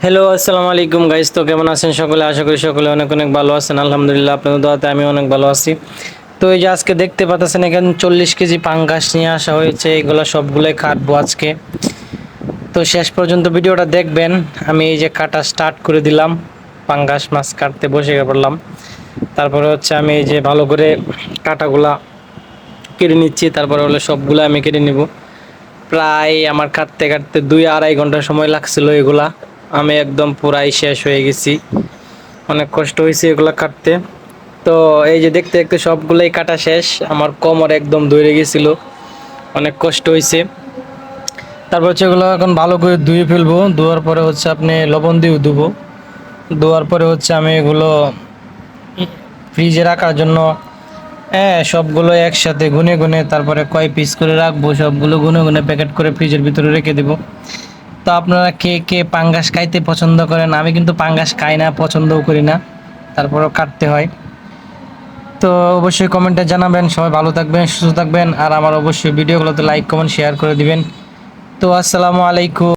Hello, আসসালামু আলাইকুম guys. তো কেমন আছেন সকলে? আশা করি সকলে অনেক অনেক ভালো আছেন। আলহামদুলিল্লাহ, আপনাদের দোয়াতে আমি অনেক ভালো আছি। তো এই যে আজকে দেখতে পাচ্ছেন এখানে 40 কেজি পাঙ্গাস নিয়ে আসা হয়েছে। এগুলো সবগুলোই কাটবো আজকে। তো শেষ পর্যন্ত ভিডিওটা দেখবেন। আমি এই যে কাটা স্টার্ট করে দিলাম, পাঙ্গাস মাছ কাটতে বসে পড়লাম। তারপরে হচ্ছে আমি এই যে ভালো করে কাটাগুলা কেটে নিচ্ছি, তারপরে হলো সবগুলো আমি কেটে নিব। প্রায় আমার কাটতে কাটতে 2-2.5 ঘন্টা সময় লাগছিল এগুলা। আমি একদম পুরাই শেষ হয়ে গেছি, অনেক কষ্ট হয়েছে এগুলা কাটতে। তো এই যে দেখতে দেখতে সবগুলাই কাটা শেষ, আমার কোমর একদম ধরে গেছিল, অনেক কষ্ট হয়েছে। তারপর হচ্ছে এগুলো এখন ভালো করে ধুয়ে ফেলবো। ধোয়ার পরে হচ্ছে আপনি লবণ দিয়ে ধুবো। ধোয়ার পরে হচ্ছে আমি এগুলো ফ্রিজে রাখার জন্য, হ্যাঁ, সবগুলো একসাথে গুনে গুনে তারপরে কয় পিস করে রাখবো, সবগুলো গুনে গুনে প্যাকেট করে ফ্রিজের ভিতরে রেখে দেবো। তো আপনারা কে কে পাঙ্গাস খাইতে পছন্দ করেন? আমি কিন্তু পাঙ্গাস খাই না, পছন্দও করি না, তারপরেও কাটতে হয়। তো অবশ্যই কমেন্টে জানাবেন। সবাই ভালো থাকবেন, সুস্থ থাকবেন, আর আমার অবশ্যই ভিডিওগুলোতে লাইক কমেন্ট শেয়ার করে দিবেন। তো আসসালামু আলাইকুম।